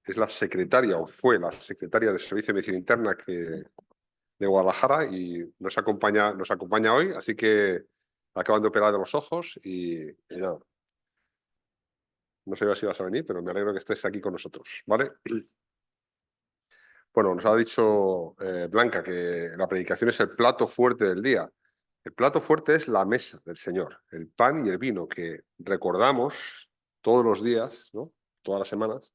es la secretaria, o fue la secretaria del Servicio de Medicina Interna de Guadalajara y nos acompaña hoy, así que acaban de operar de los ojos y nada. No sé si vas a venir, pero me alegro que estés aquí con nosotros, ¿vale? Bueno, nos ha dicho Blanca que la predicación es el plato fuerte del día. El plato fuerte es la mesa del Señor, el pan y el vino, que recordamos todos los días, ¿no? Todas las semanas,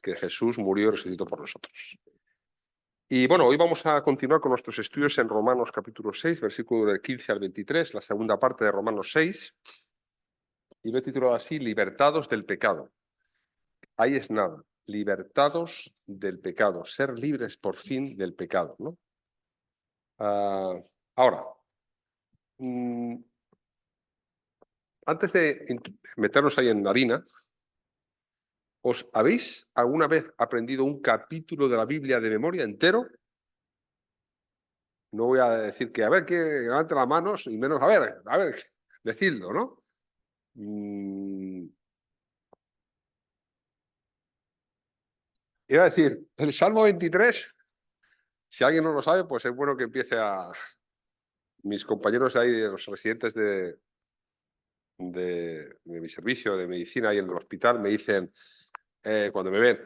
que Jesús murió y resucitó por nosotros. Y bueno, hoy vamos a continuar con nuestros estudios en Romanos capítulo 6, versículo del 15 al 23, la segunda parte de Romanos 6, y lo he titulado así, Libertados del pecado. Ahí es nada, libertados del pecado, ser libres por fin del pecado, ¿no? Ahora, antes de meternos ahí en harina, ¿os habéis alguna vez aprendido un capítulo de la Biblia de memoria entero? No voy a decir que, a ver, que levante las manos, y menos, a ver, decidlo, ¿no? Iba a decir, el Salmo 23, si alguien no lo sabe, pues es bueno que empiece a... Mis compañeros ahí, los residentes de mi servicio de medicina ahí en el hospital, me dicen, cuando me ven,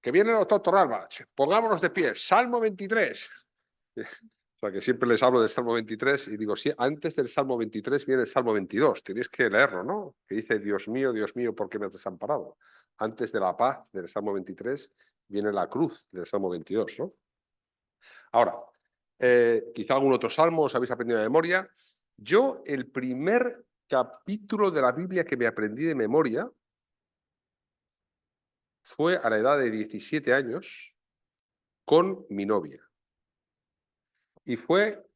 que viene el doctor Torralba, pongámonos de pie, Salmo 23. O sea, que siempre les hablo del Salmo 23 y digo, sí, antes del Salmo 23 viene el Salmo 22, tenéis que leerlo, ¿no? Que dice, Dios mío, ¿por qué me has desamparado? Antes de la paz del Salmo 23 viene la cruz del Salmo 22, ¿no? Ahora, quizá algún otro salmo os habéis aprendido de memoria. Yo, el primer capítulo de la Biblia que me aprendí de memoria fue a la edad de 17 años con mi novia. Y fue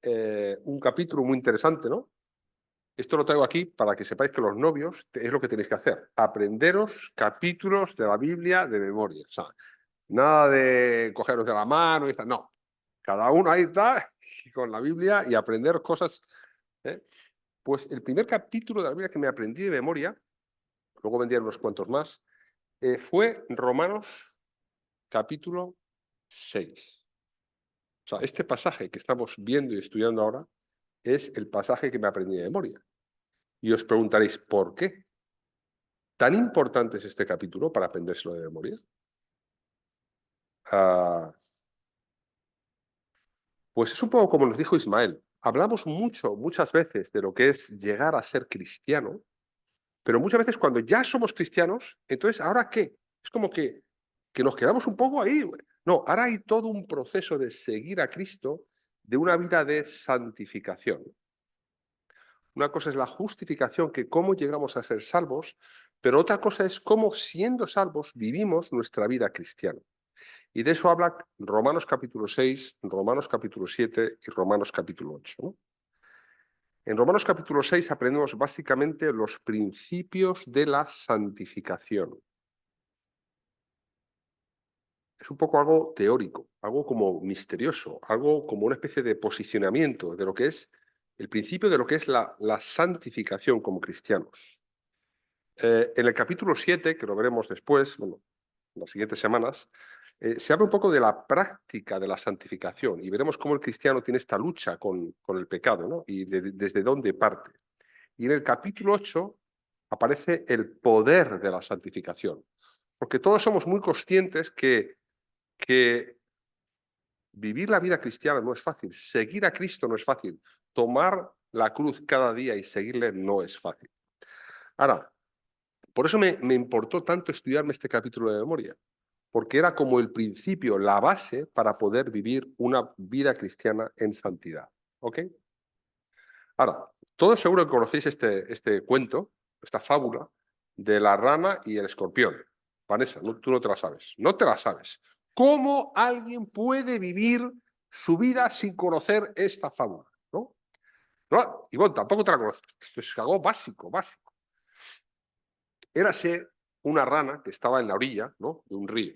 un capítulo muy interesante, ¿no? Esto lo traigo aquí para que sepáis que los novios es lo que tenéis que hacer. Aprenderos capítulos de la Biblia de memoria. O sea, nada de cogeros de la mano y tal. No. Cada uno ahí está con la Biblia y aprender cosas. Pues el primer capítulo de la Biblia que me aprendí de memoria, luego vendrían unos cuantos más, fue Romanos capítulo 6. O sea, este pasaje que estamos viendo y estudiando ahora es el pasaje que me aprendí de memoria. Y os preguntaréis, ¿por qué? ¿Tan importante es este capítulo para aprendérselo de memoria? Pues es un poco como nos dijo Ismael. Hablamos muchas veces de lo que es llegar a ser cristiano, pero muchas veces cuando ya somos cristianos, entonces, ¿ahora qué? Es como que nos quedamos un poco ahí. No, ahora hay todo un proceso de seguir a Cristo, de una vida de santificación. Una cosa es la justificación, que cómo llegamos a ser salvos, pero otra cosa es cómo, siendo salvos, vivimos nuestra vida cristiana. Y de eso habla Romanos capítulo 6, Romanos capítulo 7 y Romanos capítulo 8, ¿no? En Romanos capítulo 6 aprendemos básicamente los principios de la santificación. Es un poco algo teórico, algo como misterioso, algo como una especie de posicionamiento de lo que es el principio de lo que es la santificación como cristianos. En el capítulo 7, que lo veremos después, bueno, en las siguientes semanas, se habla un poco de la práctica de la santificación y veremos cómo el cristiano tiene esta lucha con el pecado, ¿no? Y desde dónde parte. Y en el capítulo 8 aparece el poder de la santificación, porque todos somos muy conscientes que vivir la vida cristiana no es fácil, seguir a Cristo no es fácil, tomar la cruz cada día y seguirle no es fácil. Ahora, por eso me importó tanto estudiarme este capítulo de memoria, porque era como el principio, la base para poder vivir una vida cristiana en santidad. ¿Ok? Ahora, todos seguro que conocéis este cuento, esta fábula, de la rana y el escorpión. Vanessa, tú no te la sabes. No te la sabes. ¿Cómo alguien puede vivir su vida sin conocer esta fábula? ¿No? No, Ivonne, tampoco te la conoces. Esto es algo básico, básico. Érase una rana que estaba en la orilla, ¿no?, de un río.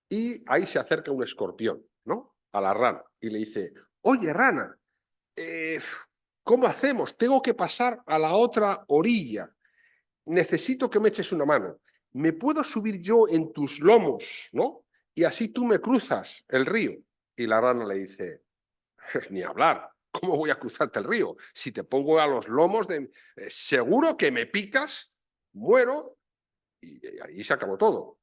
Y ahí se acerca un escorpión, ¿no?, a la rana y le dice, oye, rana, ¿cómo hacemos? Tengo que pasar a la otra orilla. Necesito que me eches una mano. ¿me puedo subir yo en tus lomos, ¿no? Y así tú me cruzas el río. Y la rana le dice, ni hablar, ¿cómo voy a cruzarte el río? Si te pongo a los lomos, seguro que me picas, muero y ahí se acabó todo.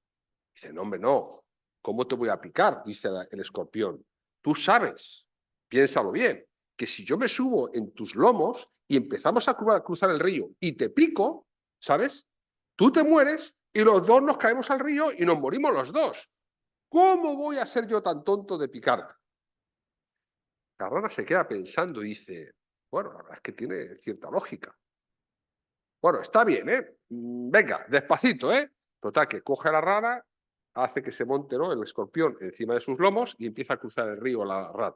Dice, no, hombre, no, ¿cómo te voy a picar? Dice el escorpión. Tú sabes, piénsalo bien, que si yo me subo en tus lomos y empezamos a cruzar el río y te pico, ¿sabes? Tú te mueres y los dos nos caemos al río y nos morimos los dos. ¿Cómo voy a ser yo tan tonto de picarte? La rana se queda pensando y dice, bueno, la verdad es que tiene cierta lógica. Bueno, está bien, ¿eh? Venga, despacito, ¿eh? Total, que coge a la rana, hace que se monte, ¿no?, el escorpión encima de sus lomos y empieza a cruzar el río la rana.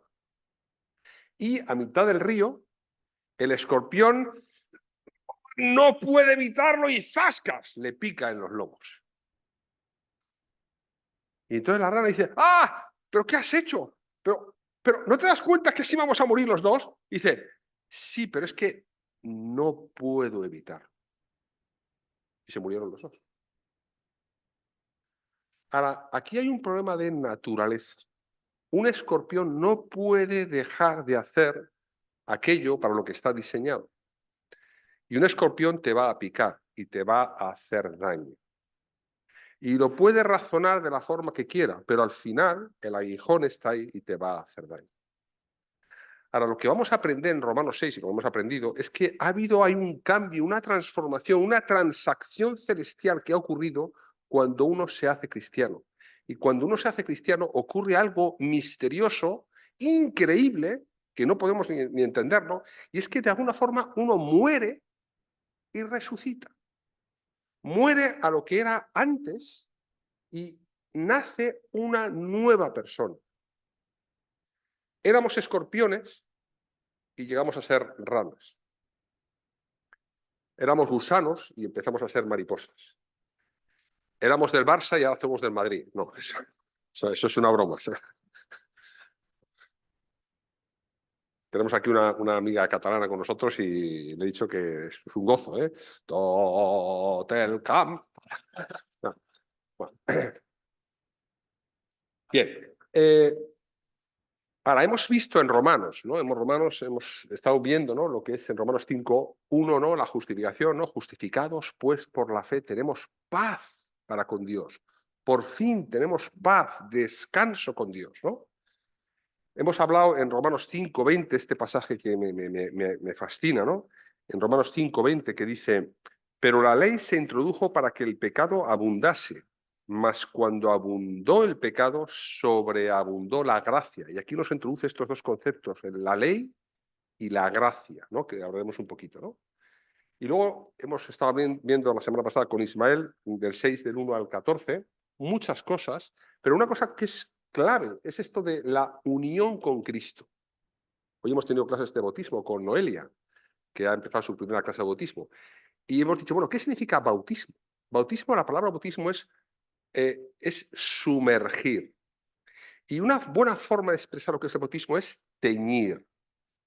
Y a mitad del río, el escorpión no puede evitarlo y ¡zascas!, le pica en los lomos. Y entonces la rana dice, ¡ah! ¿Pero qué has hecho? Pero ¿no te das cuenta que así vamos a morir los dos? Y dice, sí, pero es que no puedo evitarlo. Y se murieron los dos. Ahora, aquí hay un problema de naturaleza. Un escorpión no puede dejar de hacer aquello para lo que está diseñado. Y un escorpión te va a picar y te va a hacer daño. Y lo puede razonar de la forma que quiera, pero al final el aguijón está ahí y te va a hacer daño. Ahora, lo que vamos a aprender en Romanos 6, y lo hemos aprendido, es que hay un cambio, una transformación, una transacción celestial que ha ocurrido cuando uno se hace cristiano. Y cuando uno se hace cristiano ocurre algo misterioso, increíble, que no podemos ni entenderlo, y es que de alguna forma uno muere y resucita. Muere a lo que era antes y nace una nueva persona. Éramos escorpiones y llegamos a ser ranas. Éramos gusanos y empezamos a ser mariposas. Éramos del Barça y ahora somos del Madrid. No, eso es una broma. Tenemos aquí una amiga catalana con nosotros y le he dicho que es un gozo, ¿eh? Tot el camp. No, bueno. Bien. Ahora, hemos visto en Romanos, ¿no? Hemos estado viendo, ¿no?, lo que es en Romanos 5:1, ¿no?, la justificación, ¿no? Justificados, pues, por la fe, tenemos paz para con Dios. Por fin tenemos paz, descanso con Dios, ¿no? Hemos hablado en Romanos 5:20, este pasaje que me fascina, ¿no? En Romanos 5:20, que dice, pero la ley se introdujo para que el pecado abundase, mas cuando abundó el pecado, sobreabundó la gracia. Y aquí nos introduce estos dos conceptos, la ley y la gracia, ¿no?, que hablaremos un poquito, ¿no? Y luego hemos estado viendo la semana pasada con Ismael, del 6, del 1 al 14, muchas cosas, pero una cosa que es clave es esto de la unión con Cristo. Hoy hemos tenido clases de bautismo con Noelia, que ha empezado su primera clase de bautismo. Y hemos dicho, bueno, ¿qué significa bautismo? Bautismo, la palabra bautismo es sumergir. Y una buena forma de expresar lo que es el bautismo es teñir.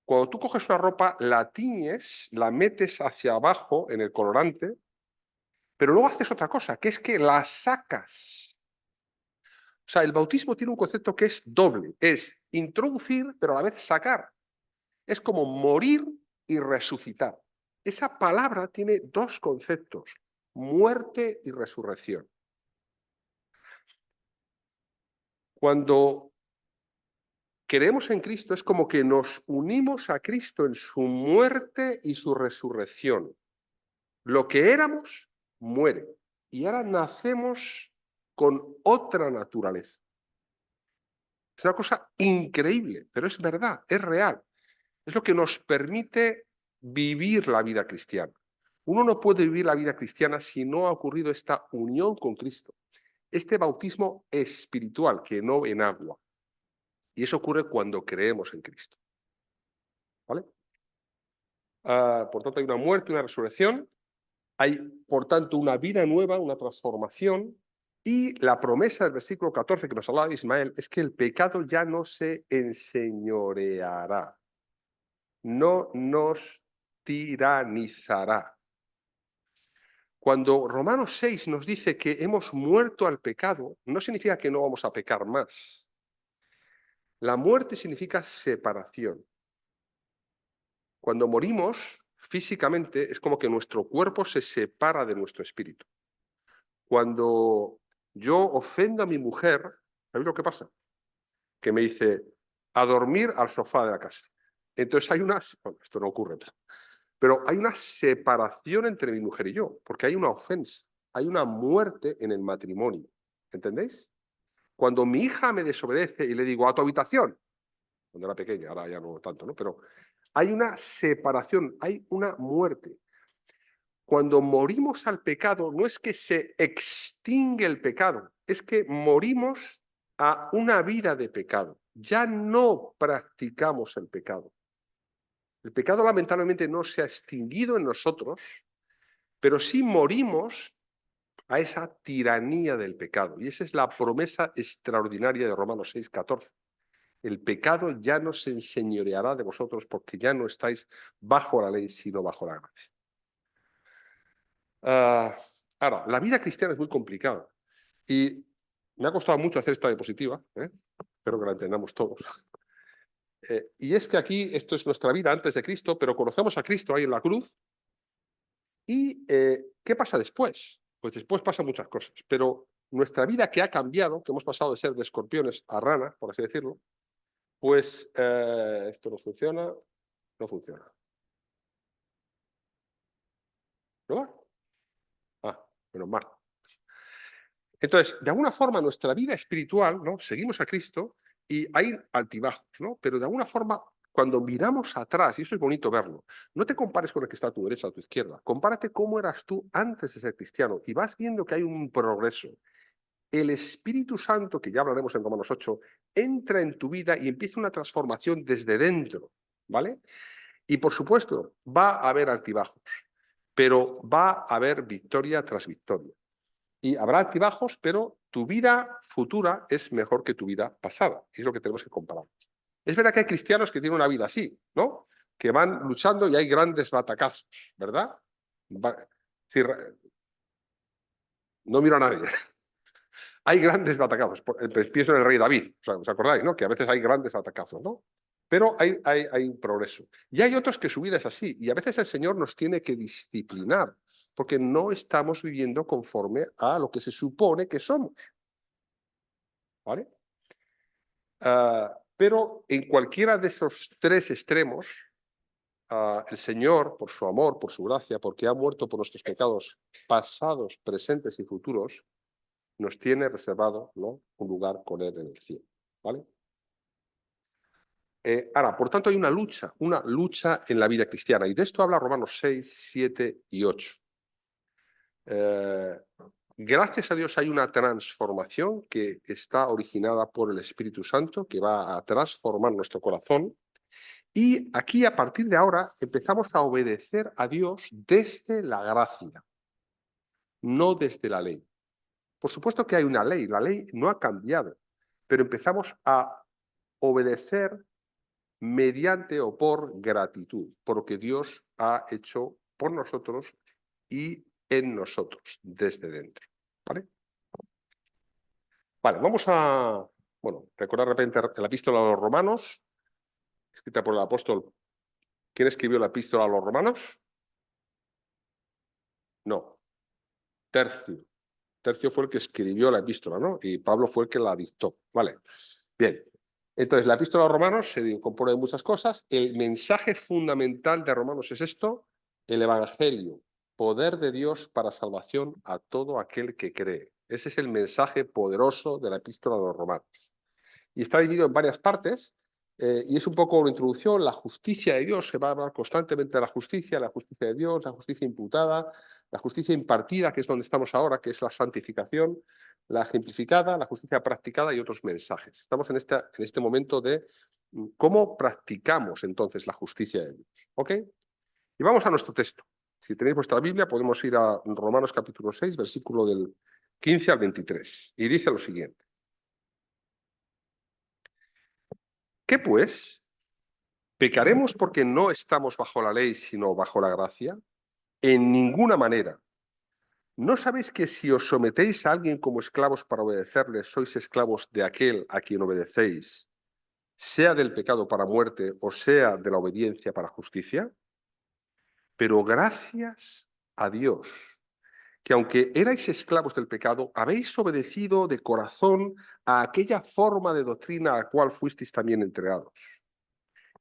Cuando tú coges una ropa, la tiñes, la metes hacia abajo en el colorante, pero luego haces otra cosa, que es que la sacas. O sea, el bautismo tiene un concepto que es doble, es introducir, pero a la vez sacar. Es como morir y resucitar. Esa palabra tiene dos conceptos, muerte y resurrección. Cuando creemos en Cristo es como que nos unimos a Cristo en su muerte y su resurrección. Lo que éramos muere y ahora nacemos con otra naturaleza. Es una cosa increíble, pero es verdad, es real. Es lo que nos permite vivir la vida cristiana. Uno no puede vivir la vida cristiana si no ha ocurrido esta unión con Cristo. Este bautismo espiritual que no en agua. Y eso ocurre cuando creemos en Cristo. ¿Vale? Por tanto, hay una muerte, una resurrección. Hay, por tanto, una vida nueva, una transformación. Y la promesa del versículo 14 que nos hablaba Ismael es que el pecado ya no se enseñoreará. No nos tiranizará. Cuando Romanos 6 nos dice que hemos muerto al pecado, no significa que no vamos a pecar más. La muerte significa separación. Cuando morimos físicamente es como que nuestro cuerpo se separa de nuestro espíritu. Cuando yo ofendo a mi mujer, ¿sabéis lo que pasa? Que me dice, a dormir al sofá de la casa. Entonces hay bueno, esto no ocurre, pero hay una separación entre mi mujer y yo, porque hay una ofensa, hay una muerte en el matrimonio. ¿Entendéis? Cuando mi hija me desobedece y le digo, a tu habitación, cuando era pequeña, ahora ya no tanto, ¿no? Pero hay una separación, hay una muerte. Cuando morimos al pecado, no es que se extingue el pecado, es que morimos a una vida de pecado. Ya no practicamos el pecado. El pecado lamentablemente no se ha extinguido en nosotros, pero sí morimos a esa tiranía del pecado. Y esa es la promesa extraordinaria de Romanos 6:14. El pecado ya no se enseñoreará de vosotros porque ya no estáis bajo la ley, sino bajo la gracia. Ahora, la vida cristiana es muy complicada y me ha costado mucho hacer esta diapositiva, espero que la entendamos todos. Y es que aquí esto es nuestra vida antes de Cristo, pero conocemos a Cristo ahí en la cruz. ¿Y qué pasa después? Pues después pasan muchas cosas, pero nuestra vida que ha cambiado, que hemos pasado de ser de escorpiones a ranas, por así decirlo, pues esto no funciona, no funciona. ¿No va? Menos mal. Entonces, de alguna forma, nuestra vida espiritual, ¿no? Seguimos a Cristo y hay altibajos, ¿no? Pero de alguna forma, cuando miramos atrás, y eso es bonito verlo, no te compares con el que está a tu derecha o a tu izquierda, compárate cómo eras tú antes de ser cristiano y vas viendo que hay un progreso. El Espíritu Santo, que ya hablaremos en Romanos 8, entra en tu vida y empieza una transformación desde dentro, ¿vale? Y por supuesto, va a haber altibajos, pero va a haber victoria tras victoria. Y habrá altibajos, pero tu vida futura es mejor que tu vida pasada. Y es lo que tenemos que comparar. Es verdad que hay cristianos que tienen una vida así, ¿no? Que van luchando y hay grandes batacazos, ¿verdad? Sí, no miro a nadie. Hay grandes batacazos. Pienso en el rey David, ¿os acordáis, no? Que a veces hay grandes batacazos, ¿no? Pero hay un progreso. Y hay otros que su vida es así. Y a veces el Señor nos tiene que disciplinar, porque no estamos viviendo conforme a lo que se supone que somos. ¿Vale? Pero en cualquiera de esos tres extremos, el Señor, por su amor, por su gracia, porque ha muerto por nuestros pecados pasados, presentes y futuros, nos tiene reservado, ¿no?, un lugar con Él en el cielo. ¿Vale? Ahora, por tanto, hay una lucha en la vida cristiana. Y de esto habla Romanos 6, 7 y 8. Gracias a Dios hay una transformación que está originada por el Espíritu Santo, que va a transformar nuestro corazón. Y aquí, a partir de ahora, empezamos a obedecer a Dios desde la gracia, no desde la ley. Por supuesto que hay una ley, la ley no ha cambiado, pero empezamos a obedecer mediante o por gratitud, por lo que Dios ha hecho por nosotros y en nosotros, desde dentro. ¿Vale? Vale, vamos a recordar de repente la epístola a los Romanos, escrita por el apóstol. ¿Quién escribió la epístola a los Romanos? No, Tercio. Tercio fue el que escribió la epístola, ¿no? Y Pablo fue el que la dictó. Vale, bien. Entonces, la epístola a los Romanos se compone de muchas cosas. El mensaje fundamental de Romanos es esto: el Evangelio, poder de Dios para salvación a todo aquel que cree. Ese es el mensaje poderoso de la epístola a los Romanos. Y está dividido en varias partes, y es un poco una introducción, la justicia de Dios. Se va a hablar constantemente de la justicia de Dios, la justicia imputada, la justicia impartida, que es donde estamos ahora, que es la santificación, la ejemplificada, la justicia practicada y otros mensajes. Estamos en este momento de cómo practicamos entonces la justicia de Dios. ¿Ok? Y vamos a nuestro texto. Si tenéis vuestra Biblia, podemos ir a Romanos capítulo 6, versículo del 15 al 23. Y dice lo siguiente. ¿Qué pues? ¿Pecaremos porque no estamos bajo la ley, sino bajo la gracia? En ninguna manera. ¿No sabéis que si os sometéis a alguien como esclavos para obedecerle, sois esclavos de aquel a quien obedecéis, sea del pecado para muerte o sea de la obediencia para justicia? Pero gracias a Dios, que aunque erais esclavos del pecado, habéis obedecido de corazón a aquella forma de doctrina a la cual fuisteis también entregados.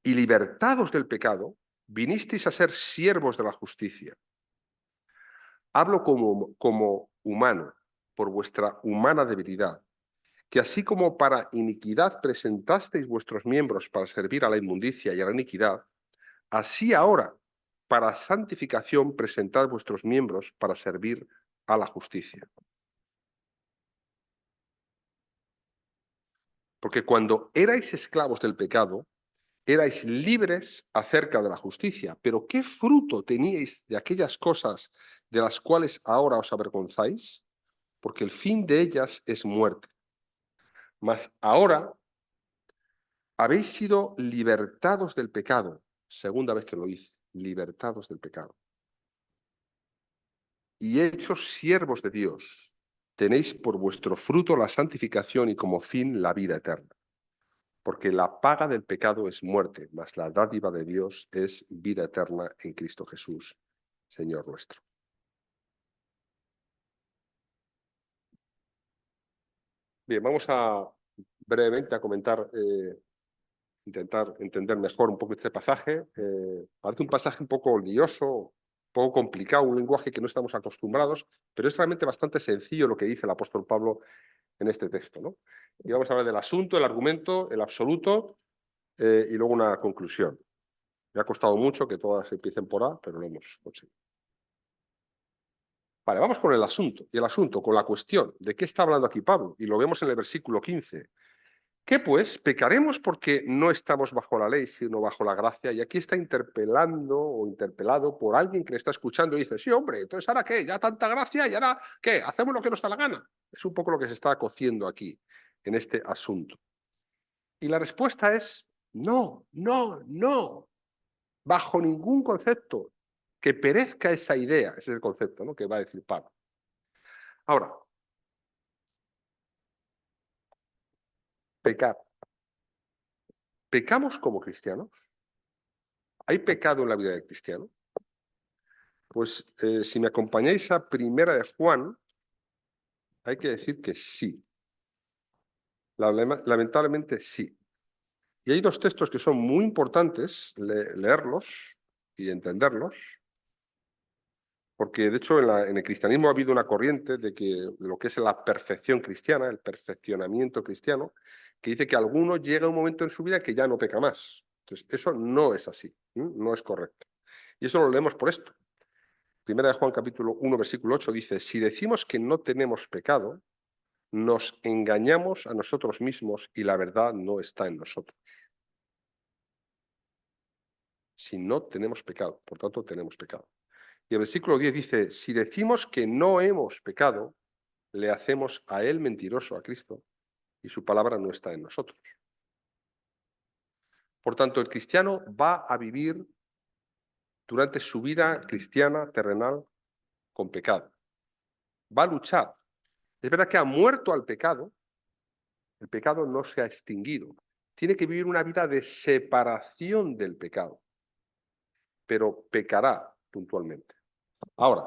Y libertados del pecado, vinisteis a ser siervos de la justicia. Hablo como humano, por vuestra humana debilidad, que así como para iniquidad presentasteis vuestros miembros para servir a la inmundicia y a la iniquidad, así ahora, para santificación, presentad vuestros miembros para servir a la justicia. Porque cuando erais esclavos del pecado, erais libres acerca de la justicia. Pero ¿qué fruto teníais de aquellas cosas de las cuales ahora os avergonzáis? Porque el fin de ellas es muerte. Mas ahora habéis sido libertados del pecado. Segunda vez que lo hice, libertados del pecado. Y hechos siervos de Dios, tenéis por vuestro fruto la santificación y como fin la vida eterna. Porque la paga del pecado es muerte, mas la dádiva de Dios es vida eterna en Cristo Jesús, Señor nuestro. Bien, vamos a brevemente a comentar, intentar entender mejor un poco este pasaje. Parece un pasaje un poco lioso, un poco complicado, un lenguaje que no estamos acostumbrados, pero es realmente bastante sencillo lo que dice el apóstol Pablo en este texto, ¿no? Y vamos a hablar del asunto, el argumento, el absoluto y luego una conclusión. Me ha costado mucho que todas empiecen por A, pero lo hemos conseguido. Vale, vamos con el asunto. Y el asunto, con la cuestión. ¿De qué está hablando aquí Pablo? Y lo vemos en el versículo 15. ¿Qué pues? ¿Pecaremos porque no estamos bajo la ley, sino bajo la gracia? Y aquí está interpelando o interpelado por alguien que le está escuchando y dice, sí, hombre, entonces ¿ahora qué? ¿Ya tanta gracia? ¿Y ahora qué? ¿Hacemos lo que nos da la gana? Es un poco lo que se está cociendo aquí, en este asunto. Y la respuesta es no, no, no. Bajo ningún concepto. Que perezca esa idea. Ese es el concepto, ¿no?, que va a decir Pablo. Ahora, pecar. ¿Pecamos como cristianos? ¿Hay pecado en la vida del cristiano? Pues si me acompañáis a Primera de Juan, hay que decir que sí. Lamentablemente sí. Y hay dos textos que son muy importantes leerlos y entenderlos, porque de hecho en el cristianismo ha habido una corriente de lo que es la perfección cristiana, el perfeccionamiento cristiano, que dice que alguno llega un momento en su vida que ya no peca más. Entonces, eso no es así, no es correcto. Y eso lo leemos por esto. Primera de Juan capítulo 1, versículo 8 dice, si decimos que no tenemos pecado, nos engañamos a nosotros mismos y la verdad no está en nosotros. Si no tenemos pecado, por tanto tenemos pecado. Y el versículo 10 dice, si decimos que no hemos pecado, le hacemos a él mentiroso, a Cristo, y su palabra no está en nosotros. Por tanto, el cristiano va a vivir durante su vida cristiana terrenal con pecado. Va a luchar. Es verdad que ha muerto al pecado, el pecado no se ha extinguido. Tiene que vivir una vida de separación del pecado, pero pecará puntualmente. Ahora,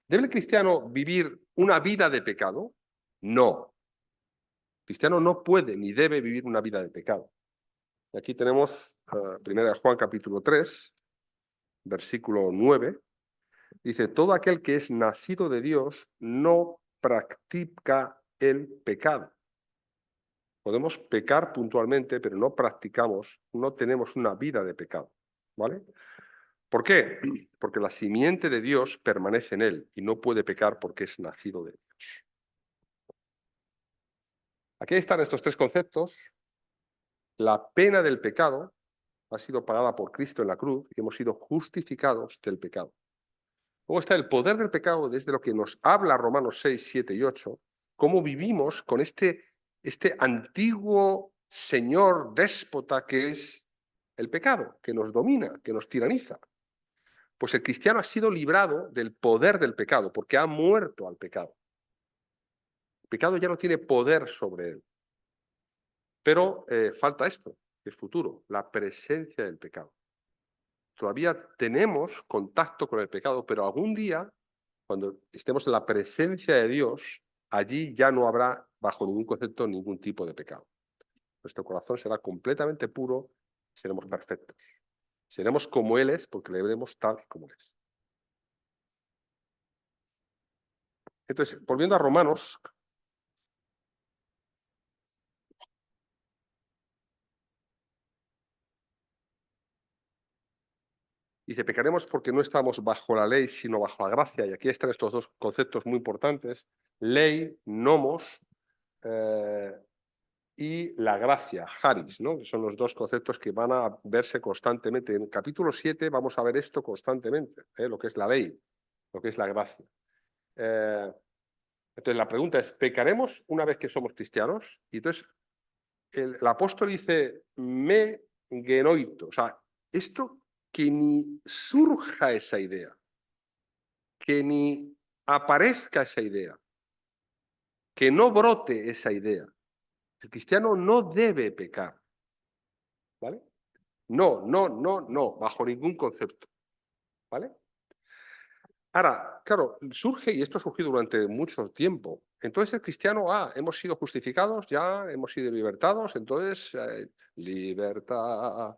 ¿debe el cristiano vivir una vida de pecado? No. El cristiano no puede ni debe vivir una vida de pecado. Y aquí tenemos 1 Juan capítulo 3, versículo 9. Dice, todo aquel que es nacido de Dios no practica el pecado. Podemos pecar puntualmente, pero no practicamos, no tenemos una vida de pecado. ¿Vale? ¿Por qué? Porque la simiente de Dios permanece en él y no puede pecar porque es nacido de Dios. Aquí están estos tres conceptos. La pena del pecado ha sido pagada por Cristo en la cruz y hemos sido justificados del pecado. Luego está el poder del pecado, desde lo que nos habla Romanos 6, 7 y 8, cómo vivimos con este antiguo señor déspota que es el pecado, que nos domina, que nos tiraniza. Pues el cristiano ha sido librado del poder del pecado, porque ha muerto al pecado. El pecado ya no tiene poder sobre él. Pero falta esto, que es futuro, la presencia del pecado. Todavía tenemos contacto con el pecado, pero algún día, cuando estemos en la presencia de Dios, allí ya no habrá, bajo ningún concepto, ningún tipo de pecado. Nuestro corazón será completamente puro, seremos perfectos. Seremos como Él es, porque le veremos tal como Él es. Entonces, volviendo a Romanos, dice, pecaremos porque no estamos bajo la ley, sino bajo la gracia. Y aquí están estos dos conceptos muy importantes. Ley, nomos, y la gracia, charis, ¿no? Que son los dos conceptos que van a verse constantemente. En el capítulo 7 vamos a ver esto constantemente, lo que es la ley, lo que es la gracia. Entonces la pregunta es, ¿pecaremos una vez que somos cristianos? Y entonces el apóstol dice, me genoito, o sea, esto que ni surja esa idea, que ni aparezca esa idea, que no brote esa idea. El cristiano no debe pecar, ¿vale? No, no, no, no, bajo ningún concepto, ¿vale? Ahora, claro, surge, y esto ha surgido durante mucho tiempo, entonces el cristiano, hemos sido justificados, ya hemos sido libertados, entonces, libertad,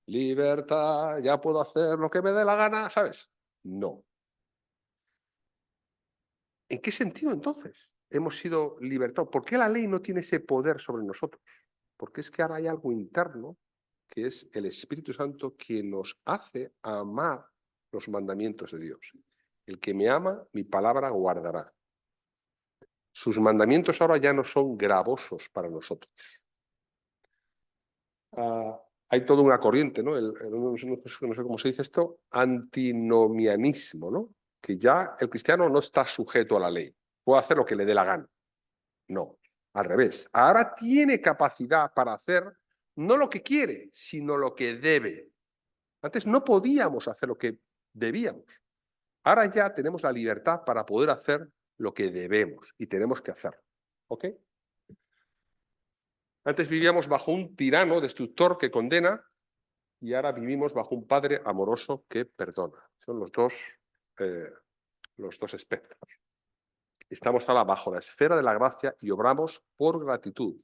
libertad, ya puedo hacer lo que me dé la gana, ¿sabes? No. ¿En qué sentido entonces hemos sido libertados? ¿Por qué la ley no tiene ese poder sobre nosotros? Porque es que ahora hay algo interno que es el Espíritu Santo que nos hace amar los mandamientos de Dios. El que me ama, mi palabra guardará. Sus mandamientos ahora ya no son gravosos para nosotros. Hay toda una corriente, ¿no? No sé cómo se dice esto, antinomianismo, ¿no? Que ya el cristiano no está sujeto a la ley, puede hacer lo que le dé la gana. No, al revés. Ahora tiene capacidad para hacer no lo que quiere, sino lo que debe. Antes no podíamos hacer lo que debíamos. Ahora ya tenemos la libertad para poder hacer lo que debemos y tenemos que hacerlo. ¿Ok? Antes vivíamos bajo un tirano destructor que condena y ahora vivimos bajo un padre amoroso que perdona. Son los dos espectros. Estamos ahora bajo la esfera de la gracia y obramos por gratitud.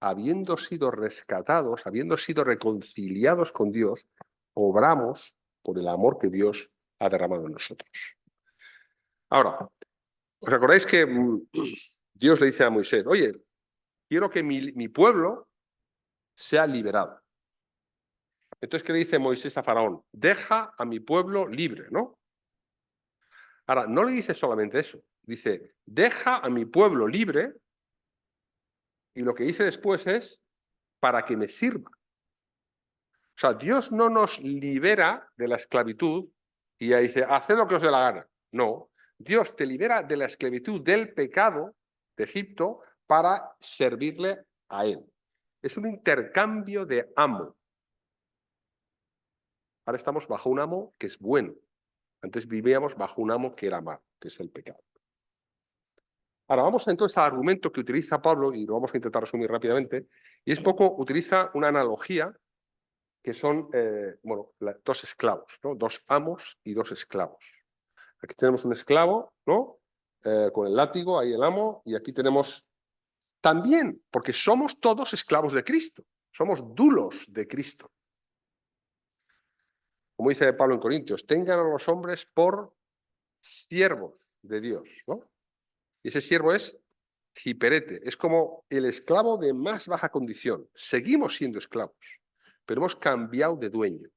Habiendo sido rescatados, habiendo sido reconciliados con Dios, obramos por el amor que Dios ha derramado en nosotros. Ahora, ¿os acordáis que Dios le dice a Moisés, oye, quiero que mi pueblo sea liberado? Entonces, ¿qué le dice Moisés a Faraón? Deja a mi pueblo libre, ¿no? Ahora, no le dice solamente eso. Dice, deja a mi pueblo libre y lo que dice después es, para que me sirva. O sea, Dios no nos libera de la esclavitud y ya dice, haced lo que os dé la gana. No, Dios te libera de la esclavitud del pecado de Egipto para servirle a Él. Es un intercambio de amo. Ahora estamos bajo un amo que es bueno. Antes vivíamos bajo un amo que era malo, que es el pecado. Ahora vamos entonces al argumento que utiliza Pablo, y lo vamos a intentar resumir rápidamente, y es un poco, utiliza una analogía que son, dos esclavos, ¿no? Dos amos y dos esclavos. Aquí tenemos un esclavo, ¿no? Con el látigo, ahí el amo, y aquí tenemos también, porque somos todos esclavos de Cristo, somos dulos de Cristo. Como dice Pablo en Corintios, tengan a los hombres por siervos de Dios, ¿no? Y ese siervo es hiperete, es como el esclavo de más baja condición. Seguimos siendo esclavos, pero hemos cambiado de dueño.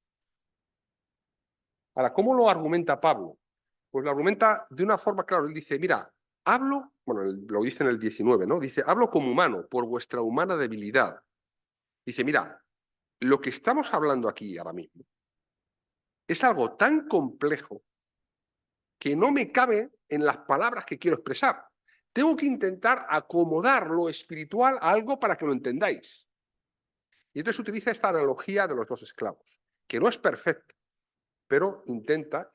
Ahora, ¿cómo lo argumenta Pablo? Pues lo argumenta de una forma clara. Él dice, mira, hablo, bueno, lo dice en el 19, ¿no? Dice, hablo como humano, por vuestra humana debilidad. Dice, mira, lo que estamos hablando aquí ahora mismo es algo tan complejo que no me cabe en las palabras que quiero expresar. Tengo que intentar acomodar lo espiritual a algo para que lo entendáis. Y entonces utiliza esta analogía de los dos esclavos, que no es perfecta, pero intenta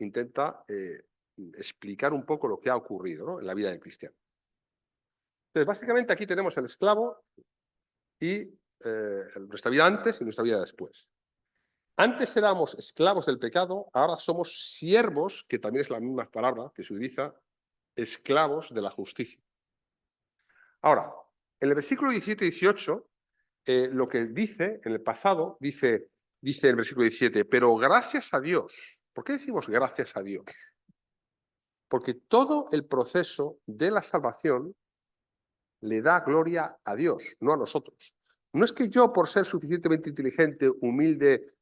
explicar un poco lo que ha ocurrido, ¿no?, en la vida del cristiano. Entonces, básicamente aquí tenemos el esclavo y nuestra vida antes y nuestra vida después. Antes éramos esclavos del pecado, ahora somos siervos, que también es la misma palabra que se utiliza, esclavos de la justicia. Ahora, en el versículo 17 y 18, lo que dice en el pasado, dice el versículo 17, pero gracias a Dios. ¿Por qué decimos gracias a Dios? Porque todo el proceso de la salvación le da gloria a Dios, no a nosotros. No es que yo, por ser suficientemente inteligente, humilde,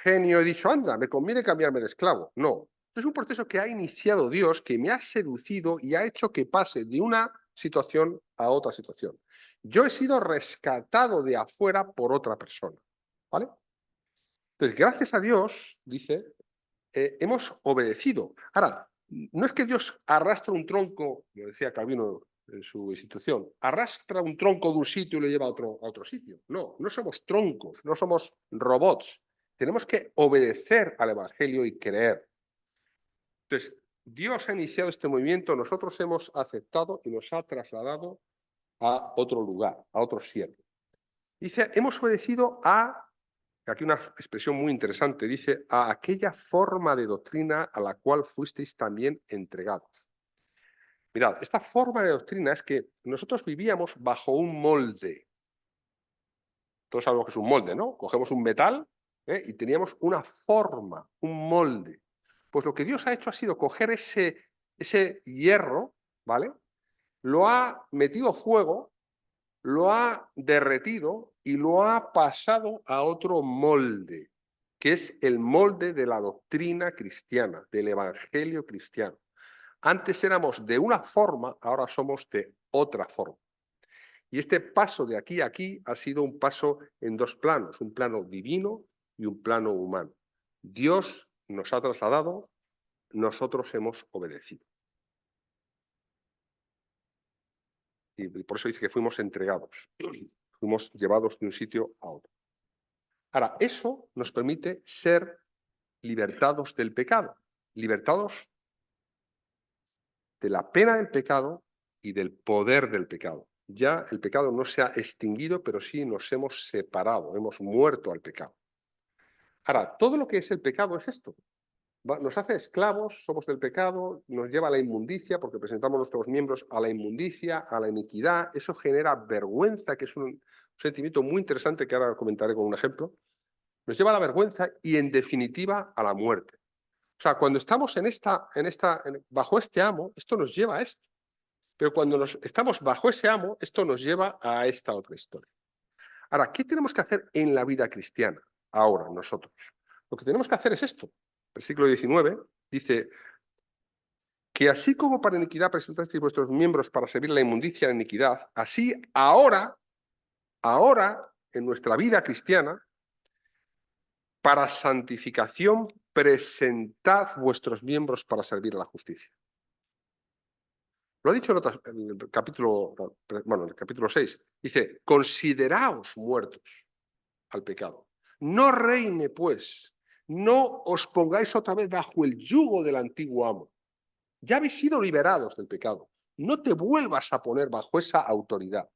genio, he dicho, anda, me conviene cambiarme de esclavo. No, es un proceso que ha iniciado Dios, que me ha seducido y ha hecho que pase de una situación a otra situación. Yo he sido rescatado de afuera por otra persona, ¿vale? Entonces, gracias a Dios, dice, hemos obedecido. Ahora, no es que Dios arrastra un tronco, lo decía Calvino en su institución, arrastra un tronco de un sitio y lo lleva a otro sitio. No, no somos troncos, no somos robots. Tenemos que obedecer al Evangelio y creer. Entonces, Dios ha iniciado este movimiento, nosotros hemos aceptado y nos ha trasladado a otro lugar, a otro siervo. Dice, hemos obedecido a, aquí una expresión muy interesante, dice, a aquella forma de doctrina a la cual fuisteis también entregados. Mirad, esta forma de doctrina es que nosotros vivíamos bajo un molde. Todos sabemos que es un molde, ¿no? Cogemos un metal y teníamos una forma, un molde. Pues lo que Dios ha hecho ha sido coger ese hierro, ¿vale? Lo ha metido a fuego, lo ha derretido y lo ha pasado a otro molde, que es el molde de la doctrina cristiana, del evangelio cristiano. Antes éramos de una forma, ahora somos de otra forma. Y este paso de aquí a aquí ha sido un paso en dos planos, un plano divino y un plano humano. Dios nos ha trasladado, nosotros hemos obedecido. Y por eso dice que fuimos entregados, fuimos llevados de un sitio a otro. Ahora, eso nos permite ser libertados del pecado, libertados de la pena del pecado y del poder del pecado. Ya el pecado no se ha extinguido, pero sí nos hemos separado, hemos muerto al pecado. Ahora, todo lo que es el pecado es esto. Nos hace esclavos, somos del pecado, nos lleva a la inmundicia, porque presentamos nuestros miembros a la inmundicia, a la iniquidad. Eso genera vergüenza, que es un sentimiento muy interesante que ahora comentaré con un ejemplo. Nos lleva a la vergüenza y, en definitiva, a la muerte. O sea, cuando estamos bajo este amo, esto nos lleva a esto. Pero cuando estamos bajo ese amo, esto nos lleva a esta otra historia. Ahora, ¿qué tenemos que hacer en la vida cristiana ahora nosotros? Lo que tenemos que hacer es esto. Versículo 19 dice que así como para iniquidad presentasteis vuestros miembros para servir a la inmundicia de la iniquidad, así ahora, en nuestra vida cristiana, para santificación, presentad vuestros miembros para servir a la justicia. Lo ha dicho en el capítulo 6. Dice, consideraos muertos al pecado. No reine, pues, no os pongáis otra vez bajo el yugo del antiguo amo. Ya habéis sido liberados del pecado. No te vuelvas a poner bajo esa autoridad.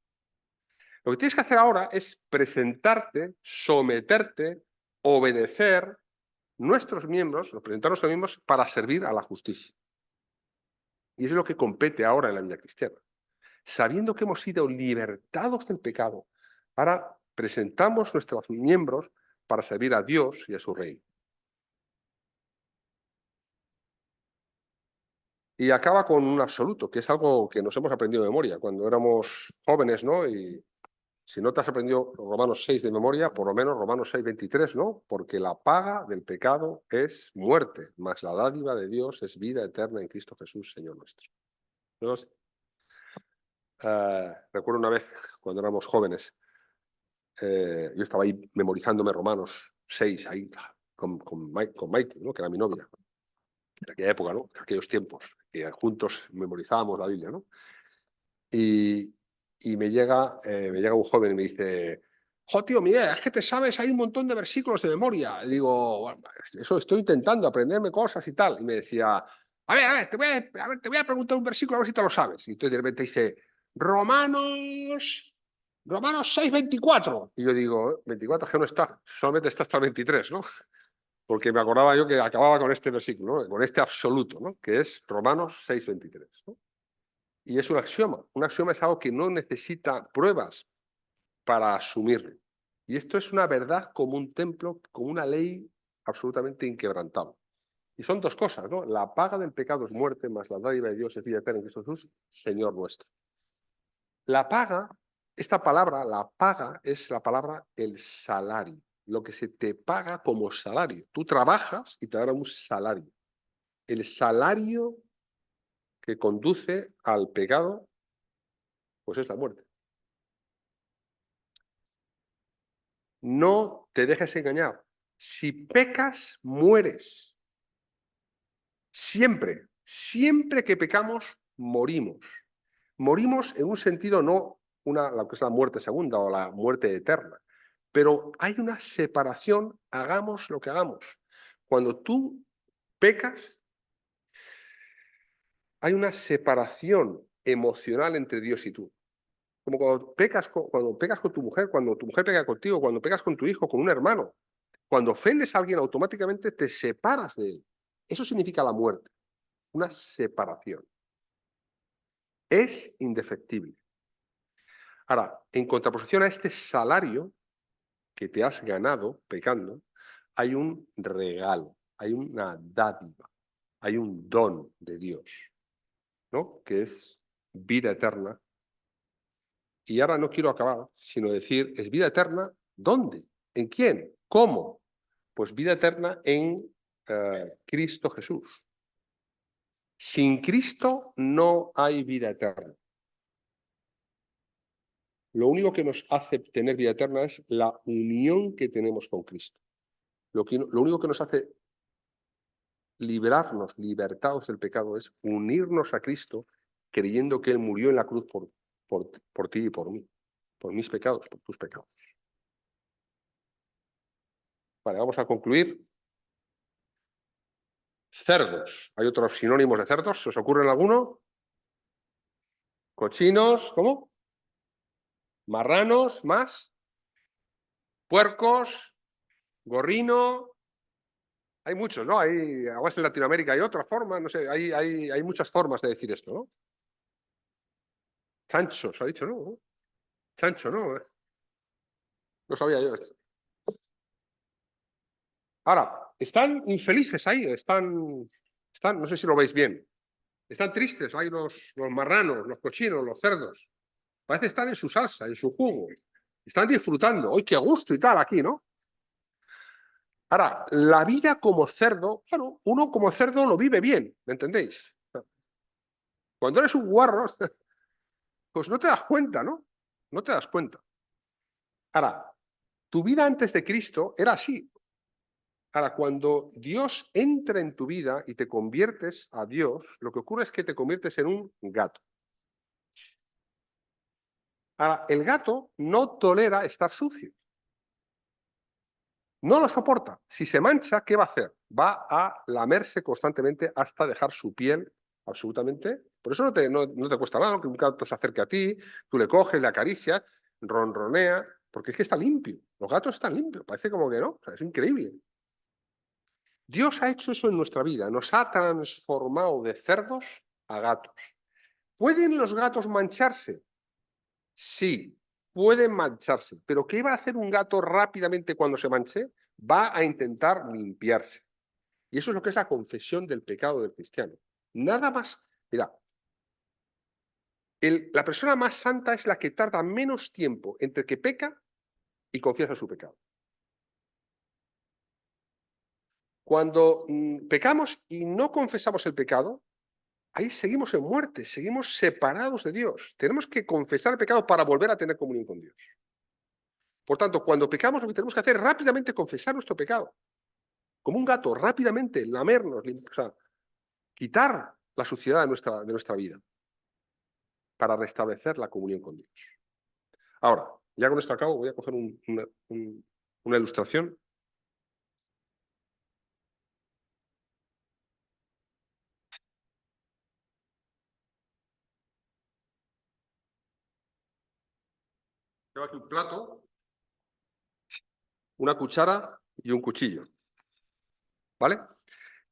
Lo que tienes que hacer ahora es presentarte, someterte, obedecer nuestros miembros, presentar nuestros miembros para servir a la justicia. Y eso es lo que compete ahora en la vida cristiana. Sabiendo que hemos sido libertados del pecado, ahora presentamos nuestros miembros para servir a Dios y a su reino. Y acaba con un absoluto, que es algo que nos hemos aprendido de memoria cuando éramos jóvenes, ¿no? Y si no te has aprendido Romanos 6 de memoria, por lo menos Romanos 6:23, ¿no? Porque la paga del pecado es muerte, mas la dádiva de Dios es vida eterna en Cristo Jesús, Señor nuestro. Entonces, recuerdo una vez, cuando éramos jóvenes, yo estaba ahí memorizándome Romanos 6, ahí, con Michael, ¿no? Que era mi novia. En aquella época, ¿no? En aquellos tiempos, que juntos memorizábamos la Biblia, ¿no? Y me llega un joven y me dice, Jo, tío, mira, es que te sabes, hay un montón de versículos de memoria. Y digo, bueno, eso estoy intentando aprenderme cosas y tal. Y me decía, a ver, te voy a preguntar un versículo a ver si te lo sabes. Y entonces de repente dice, Romanos 6:24. Y yo digo, 24 es que no está, solamente está hasta el 23, ¿no? Porque me acordaba yo que acababa con este versículo, ¿no? Con este absoluto, ¿no? Que es Romanos 6:23, ¿no? Y es un axioma. Un axioma es algo que no necesita pruebas para asumirlo. Y esto es una verdad como un templo, como una ley absolutamente inquebrantable. Y son dos cosas, ¿no? La paga del pecado es muerte, más la dádiva de Dios es vida eterna en Cristo Jesús, Señor nuestro. La paga, esta palabra, la paga, es la palabra el salario, lo que se te paga como salario. Tú trabajas y te dará un salario. El salario que conduce al pecado, pues es la muerte. No te dejes engañar. Si pecas, mueres. Siempre, siempre que pecamos, morimos. Morimos en un sentido no lo que es la muerte segunda o la muerte eterna, pero hay una separación, hagamos lo que hagamos. Cuando tú pecas, hay una separación emocional entre Dios y tú. Como cuando pecas con tu mujer, cuando tu mujer pega contigo, cuando pegas con tu hijo, con un hermano. Cuando ofendes a alguien, automáticamente te separas de él. Eso significa la muerte, una separación. Es indefectible. Ahora, en contraposición a este salario que te has ganado pecando, hay un regalo, hay una dádiva, hay un don de Dios, ¿no? Que es vida eterna. Y ahora no quiero acabar, sino decir, ¿es vida eterna? ¿Dónde? ¿En quién? ¿Cómo? Pues vida eterna en Cristo Jesús. Sin Cristo no hay vida eterna. Lo único que nos hace tener vida eterna es la unión que tenemos con Cristo. Lo único que nos hace librarnos, libertados del pecado, es unirnos a Cristo creyendo que Él murió en la cruz por ti y por mí, por mis pecados, por tus pecados. Vale, vamos a concluir. Cerdos. ¿Hay otros sinónimos de cerdos? ¿Se os ocurre alguno? Cochinos, ¿cómo? Marranos, más. Puercos, gorrino. Hay muchos, ¿no? Además en Latinoamérica hay otra forma, no sé, hay muchas formas de decir esto, ¿no? Chancho, se ha dicho, ¿no? Chancho, ¿no? No sabía yo esto. Ahora, están infelices ahí, están, no sé si lo veis bien, están tristes, hay los marranos, los cochinos, los cerdos. Parece estar en su salsa, en su jugo. Están disfrutando. ¡Ay, qué gusto y tal aquí, ¿no? Ahora, la vida como cerdo, claro, uno como cerdo lo vive bien, ¿me entendéis? Cuando eres un guarro, pues no te das cuenta, ¿no? No te das cuenta. Ahora, tu vida antes de Cristo era así. Ahora, cuando Dios entra en tu vida y te conviertes a Dios, lo que ocurre es que te conviertes en un gato. Ahora, el gato no tolera estar sucio. No lo soporta. Si se mancha, ¿qué va a hacer? Va a lamerse constantemente hasta dejar su piel absolutamente. Por eso no te cuesta nada que un gato se acerque a ti, tú le coges, le acaricias, ronronea, porque es que está limpio. Los gatos están limpios, parece como que no. O sea, es increíble. Dios ha hecho eso en nuestra vida, nos ha transformado de cerdos a gatos. ¿Pueden los gatos mancharse? Sí, pueden mancharse, pero ¿qué va a hacer un gato rápidamente cuando se manche? Va a intentar limpiarse. Y eso es lo que es la confesión del pecado del cristiano. Nada más, mira, la persona más santa es la que tarda menos tiempo entre que peca y confiesa su pecado. Cuando pecamos y no confesamos el pecado, ahí seguimos en muerte, seguimos separados de Dios. Tenemos que confesar el pecado para volver a tener comunión con Dios. Por tanto, cuando pecamos, lo que tenemos que hacer es rápidamente confesar nuestro pecado. Como un gato, rápidamente lamernos, o sea, quitar la suciedad de nuestra vida para restablecer la comunión con Dios. Ahora, Ya con esto acabo, voy a coger una ilustración. Tengo aquí un plato, una cuchara y un cuchillo, ¿vale?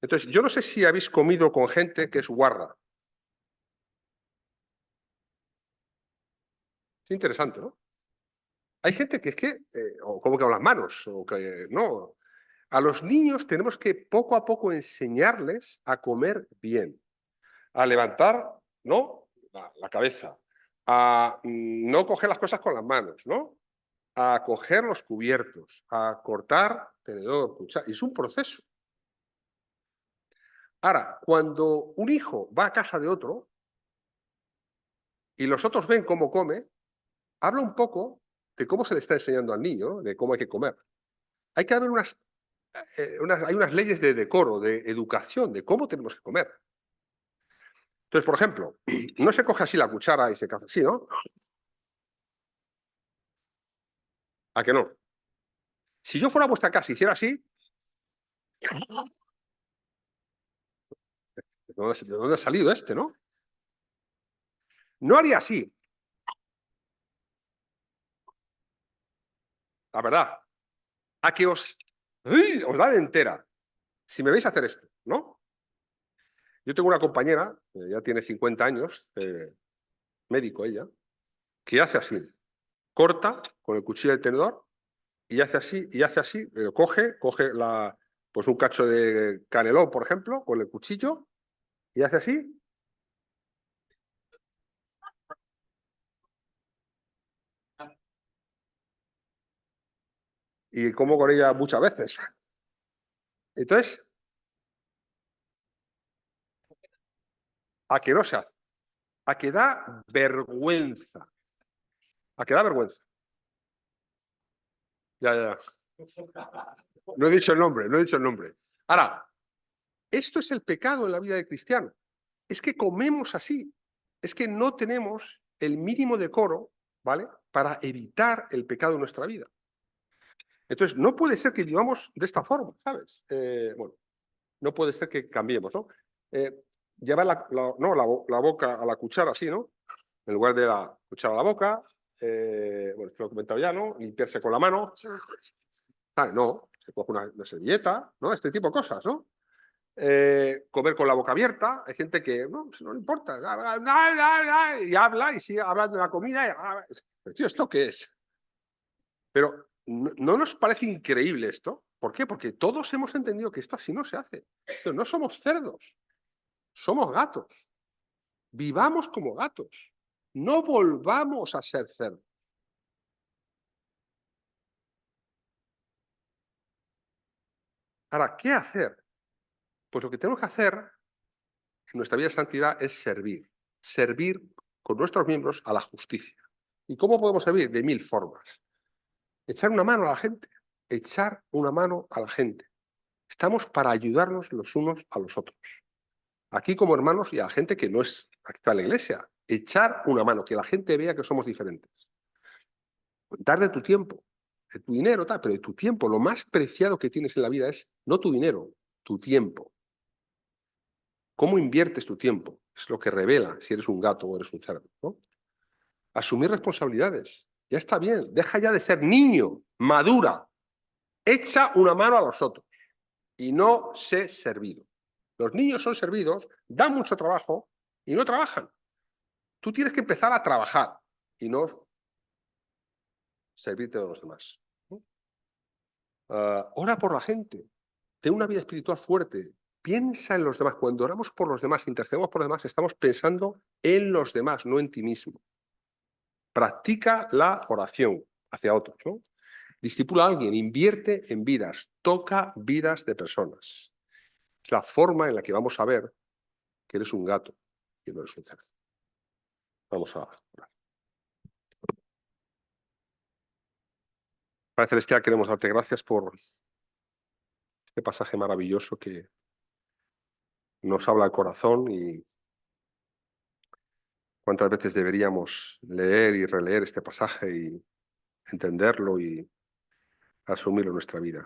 Entonces, yo no sé si habéis comido con gente que es guarra. Es interesante, ¿no? Hay gente que es que, o como que con las manos, o que no. A los niños tenemos que poco a poco enseñarles a comer bien, a levantar, ¿no? La cabeza, a no coger las cosas con las manos, ¿no? A coger los cubiertos, a cortar tenedor, cuchara. Es un proceso. Ahora, cuando un hijo va a casa de otro y los otros ven cómo come, habla un poco de cómo se le está enseñando al niño, ¿no? De cómo hay que comer. Hay que haber hay unas leyes de decoro, de educación, de cómo tenemos que comer. Entonces, por ejemplo, no se coge así la cuchara y se caza así, ¿no? ¿A que no? Si yo fuera a vuestra casa y hiciera así, ¿de dónde ha salido este, no? No haría así, la verdad. A que os da de entera si me veis hacer esto, ¿no? Yo tengo una compañera, ya tiene 50 años, médico ella, que hace así, corta con el cuchillo del tenedor y hace así, coge pues un cacho de canelón, por ejemplo, con el cuchillo y hace así, y como con ella muchas veces. Entonces, a que no se hace, a que da vergüenza, a que da vergüenza. Ya, ya, ya. No he dicho el nombre, no he dicho el nombre. Ahora, esto es el pecado en la vida del cristiano. Es que comemos así. Es que no tenemos el mínimo decoro, ¿vale? Para evitar el pecado en nuestra vida. Entonces, no puede ser que vivamos de esta forma, ¿sabes? Bueno, no puede ser que cambiemos, ¿no? Llevar la boca a la cuchara así, ¿no? En lugar de la cuchara a la boca, bueno, esto lo he comentado ya, ¿no? Limpiarse con la mano. ¿Sabes? No, se coge una servilleta, ¿no? Este tipo de cosas, ¿no? Comer con la boca abierta. Hay gente que no le importa y habla y sigue hablando de la comida. Pero, tío, ¿esto qué es? Pero ¿no nos parece increíble esto? ¿Por qué? Porque todos hemos entendido que esto así no se hace. Pero no somos cerdos, somos gatos. Vivamos como gatos. No volvamos a ser cerdos. Ahora, ¿qué hacer? Pues lo que tenemos que hacer en nuestra vida de santidad es servir. Servir con nuestros miembros a la justicia. ¿Y cómo podemos servir? De mil formas. Echar una mano a la gente. Echar una mano a la gente. Estamos para ayudarnos los unos a los otros. Aquí como hermanos y a la gente que no es activa en la iglesia. Echar una mano, que la gente vea que somos diferentes. Dar de tu tiempo, de tu dinero, tal, pero de tu tiempo. Lo más preciado que tienes en la vida es no tu dinero, tu tiempo. ¿Cómo inviertes tu tiempo? Es lo que revela si eres un gato o eres un cerdo, ¿no? Asumir responsabilidades. Ya está bien. Deja ya de ser niño. Madura. Echa una mano a los otros. Y no sé servido. Los niños son servidos, dan mucho trabajo y no trabajan. Tú tienes que empezar a trabajar y no servirte de los demás. Ora por la gente. Ten una vida espiritual fuerte. Piensa en los demás. Cuando oramos por los demás, intercedemos por los demás, estamos pensando en los demás, no en ti mismo. Practica la oración hacia otros, ¿no? Discipula a alguien, invierte en vidas, toca vidas de personas. Es la forma en la que vamos a ver que eres un gato y no eres un cerdo. Vamos a orar. Padre Celestial, queremos darte gracias por este pasaje maravilloso que nos habla el corazón y cuántas veces deberíamos leer y releer este pasaje y entenderlo y asumirlo en nuestra vida.